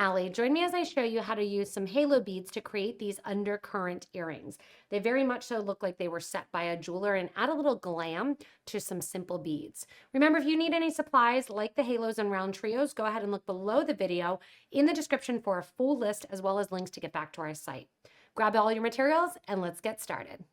Allie. Join me as I show you how to use some halo beads to create these undercurrent earrings. They very much so look like they were set by a jeweler and add a little glam to some simple beads. Remember, if you need any supplies like the halos and round trios, go ahead and look below the video in the description for a full list as well as links to get back to our site. Grab all your materials and let's get started.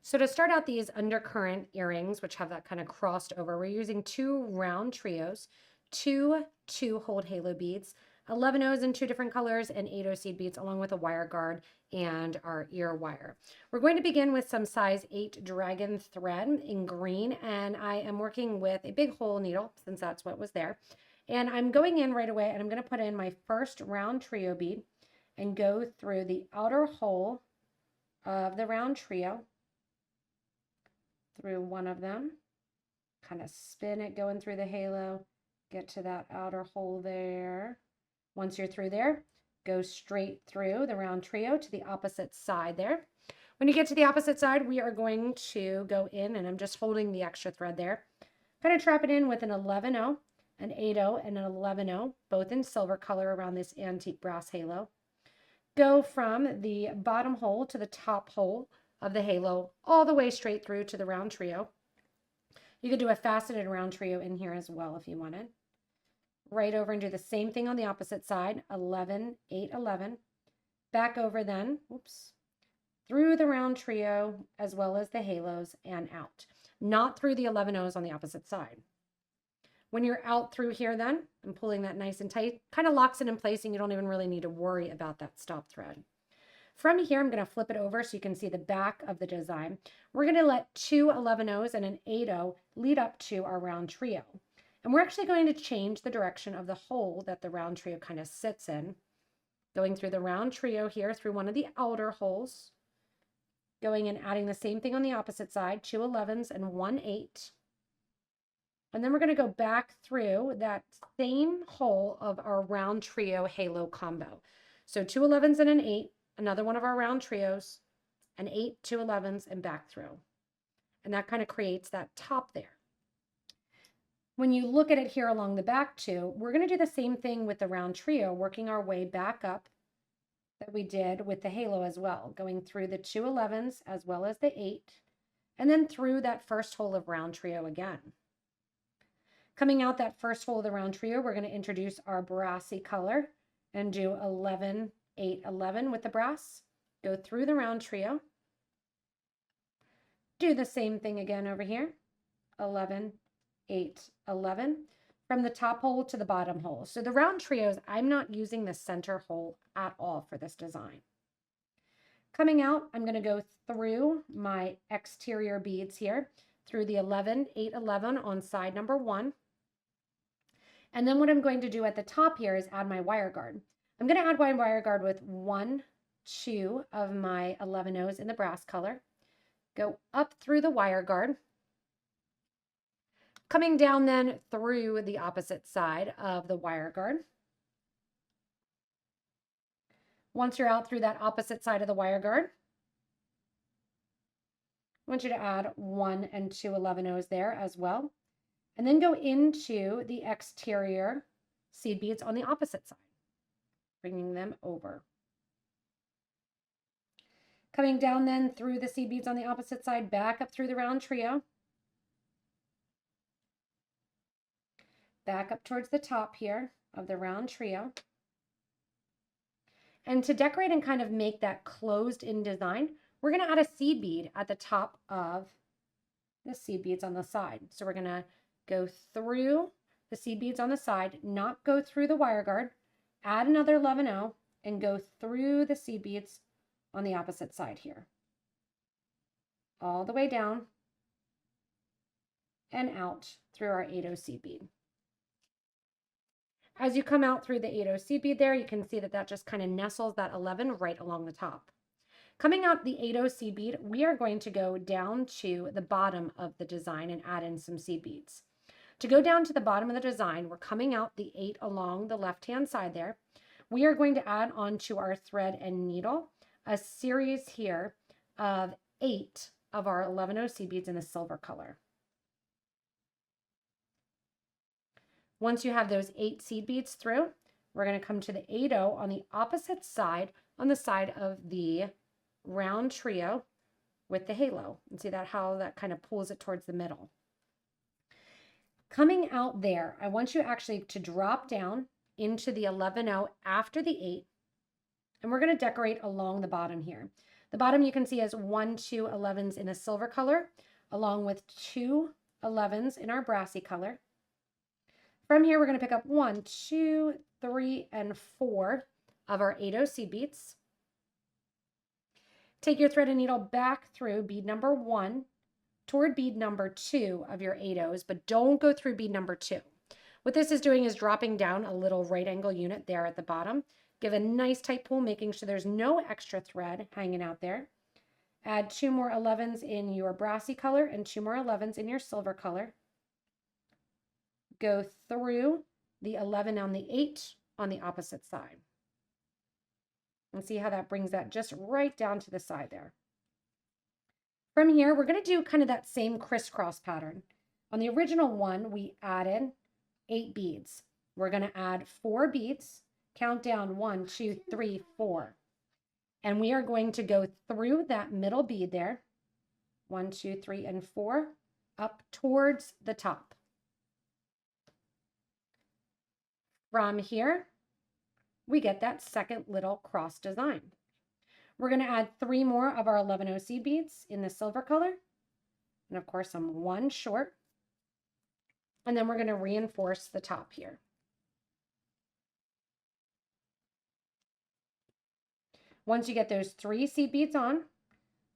So to start out these undercurrent earrings, which have that kind of crossed over, we're using 2 round trios, 2 2-hole halo beads, 11 O's in 2 different colors, and 8 O seed beads, along with a wire guard and our ear wire. We're going to begin with some size 8 dragon thread in green, and I am working with a big hole needle since that's what was there. And I'm going in right away, and I'm going to put in my first round trio bead and go through the outer hole of the round trio, through one of them, kind of spin it going through the halo, get to that outer hole there. Once you're through there, go straight through the round trio to the opposite side there. When you get to the opposite side, we are going to go in, and I'm just holding the extra thread there. Kind of trap it in with an 11-0, an 8-0, and an 11-0, both in silver color around this antique brass halo. Go from the bottom hole to the top hole of the halo, all the way straight through to the round trio. You could do a faceted round trio in here as well if you wanted. Right over and do the same thing on the opposite side, 11, 8, 11. Back over then, through the round trio as well as the halos and out. Not through the 11 O's on the opposite side. When you're out through here then, I'm pulling that nice and tight, kind of locks it in place and you don't even really need to worry about that stop thread. From here, I'm going to flip it over so you can see the back of the design. We're going to let 2 11 O's and an 8-0 lead up to our round trio. And we're actually going to change the direction of the hole that the round trio kind of sits in. Going through the round trio here through one of the outer holes. Going and adding the same thing on the opposite side, 2 11s and 1 8. And then we're going to go back through that same hole of our round trio halo combo. So 2 11s and an 8, another one of our round trios, an 8, 2 11s, and back through. And that kind of creates that top there. When you look at it here along the back too, we're going to do the same thing with the round trio, working our way back up that we did with the halo as well, going through the 2 11s as well as the 8, and then through that first hole of round trio again. Coming out that first hole of the round trio, we're going to introduce our brassy color and do 11, 8, 11 with the brass. Go through the round trio. Do the same thing again over here, 11, 8, 11, from the top hole to the bottom hole. So the round trios, I'm not using the center hole at all for this design. Coming out, I'm going to go through my exterior beads here, through the 11, 8, 11 on side number 1. And then what I'm going to do at the top here is add my wire guard. I'm going to add my wire guard with 1, 2 of my 11 O's in the brass color. Go up through the wire guard. Coming down then through the opposite side of the wire guard. Once you're out through that opposite side of the wire guard, I want you to add 1 and 2 11 O's there as well. And then go into the exterior seed beads on the opposite side, bringing them over. Coming down then through the seed beads on the opposite side, back up through the round trio. Back up towards the top here of the round trio. And to decorate and kind of make that closed in design, we're going to add a seed bead at the top of the seed beads on the side. So we're going to go through the seed beads on the side, not go through the wire guard, add another 11-0, and go through the seed beads on the opposite side here. All the way down and out through our 8-0 seed bead. As you come out through the 8-0 seed bead there, you can see that that just kind of nestles that 11 right along the top. Coming out the 8-0 seed bead, we are going to go down to the bottom of the design and add in some seed beads. To go down to the bottom of the design, we're coming out the 8 along the left-hand side there. We are going to add onto our thread and needle a series here of 8 of our 11-0 seed beads in the silver color. Once you have those 8 seed beads through, we're going to come to the 8-0 on the opposite side, on the side of the round trio with the halo. And see that how that kind of pulls it towards the middle. Coming out there, I want you actually to drop down into the 11-0 after the 8, and we're going to decorate along the bottom here. The bottom you can see has 1, 2 11s in a silver color, along with 2 11s in our brassy color. From here, we're going to pick up 1, 2, 3, and 4 of our 8-0 seed beads. Take your thread and needle back through bead number 1 toward bead number 2 of your 8-0s, but don't go through bead number 2. What this is doing is dropping down a little right angle unit there at the bottom. Give a nice tight pull, making sure there's no extra thread hanging out there. Add 2 more 11s in your brassy color and 2 more 11s in your silver color. Go through the 11 on the 8 on the opposite side. And see how that brings that just right down to the side there. From here, we're going to do kind of that same crisscross pattern. On the original one, we added 8 beads. We're going to add 4 beads. Count down 1, 2, 3, 4. And we are going to go through that middle bead there. 1, 2, 3, and 4 up towards the top. From here, we get that second little cross design. We're going to add 3 more of our 11-0 seed beads in the silver color. And of course, I'm 1 short. And then we're going to reinforce the top here. Once you get those 3 seed beads on,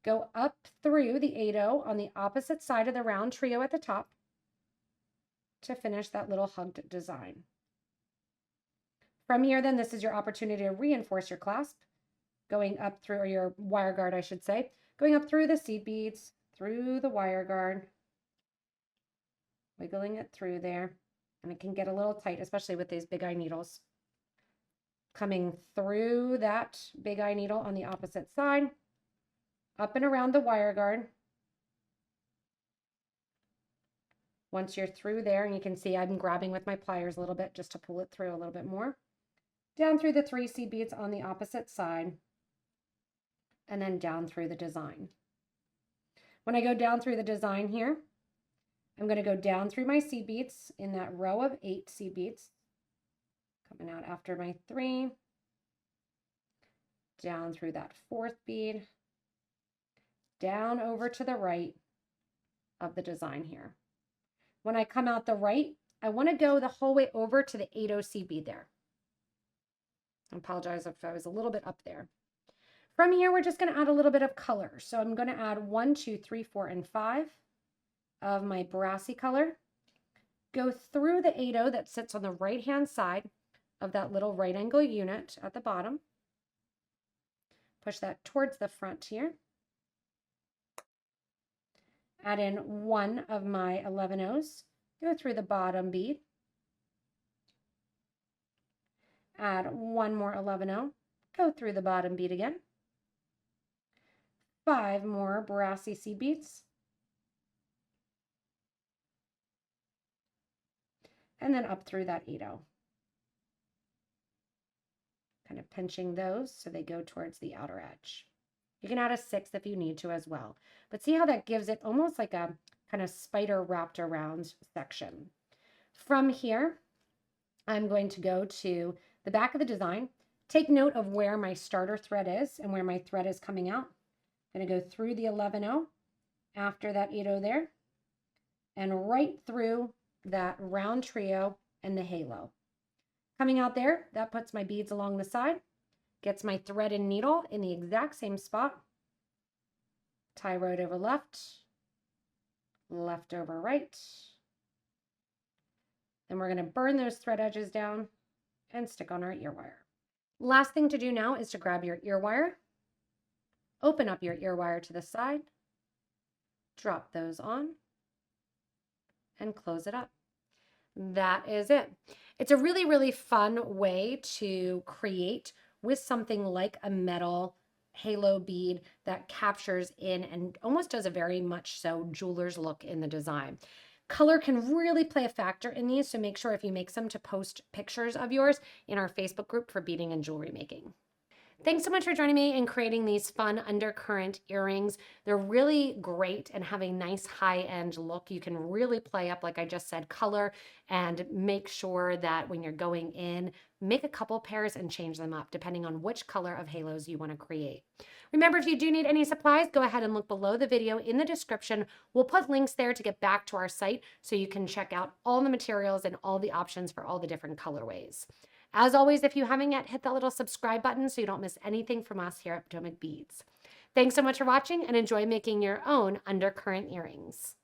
go up through the 8-0 on the opposite side of the round trio at the top to finish that little hugged design. From here, then, this is your opportunity to reinforce your clasp, going up through, or your wire guard, I should say, going up through the seed beads, through the wire guard, wiggling it through there, and it can get a little tight, especially with these big eye needles. Coming through that big eye needle on the opposite side, up and around the wire guard. Once you're through there, and you can see I'm grabbing with my pliers a little bit just to pull it through a little bit more. Down through the 3 seed beads on the opposite side, and then down through the design. When I go down through the design here, I'm going to go down through my seed beads in that row of 8 seed beads. Coming out after my 3, down through that 4th bead, down over to the right of the design here. When I come out the right, I want to go the whole way over to the 8-0 seed bead there. I apologize if I was a little bit up there. From here, we're just going to add a little bit of color. So I'm going to add 1, 2, 3, 4, and 5 of my brassy color. Go through the 8-0 that sits on the right-hand side of that little right angle unit at the bottom. Push that towards the front here. Add in 1 of my 11-0s. Go through the bottom bead. Add 1 more 11-0. Go through the bottom bead again. 5 more brassy seed beads. And then up through that 8-0. Kind of pinching those so they go towards the outer edge. You can add a 6 if you need to as well. But see how that gives it almost like a kind of spider wrapped around section. From here, I'm going to go to the back of the design. Take note of where my starter thread is and where my thread is coming out. I'm going to go through the 11-0 after that 8-0 there and right through that round trio and the halo. Coming out there, that puts my beads along the side, gets my thread and needle in the exact same spot. Tie right over left, left over right. Then we're going to burn those thread edges down and stick on our ear wire. Last thing to do now is to grab your ear wire, open up your ear wire to the side, drop those on, and close it up. That is it. It's a really, really fun way to create with something like a metal halo bead that captures in and almost does a very much so jeweler's look in the design. Color can really play a factor in these, so make sure if you make some to post pictures of yours in our Facebook group for beading and jewelry making. Thanks so much for joining me in creating these fun undercurrent earrings. They're really great and have a nice high-end look. You can really play up, like I just said, color, and make sure that when you're going in, make a couple pairs and change them up depending on which color of halos you want to create. Remember, if you do need any supplies, go ahead and look below the video in the description. We'll put links there to get back to our site so you can check out all the materials and all the options for all the different colorways. As always, if you haven't yet, hit that little subscribe button so you don't miss anything from us here at Potomac Beads. Thanks so much for watching, and enjoy making your own undercurrent earrings.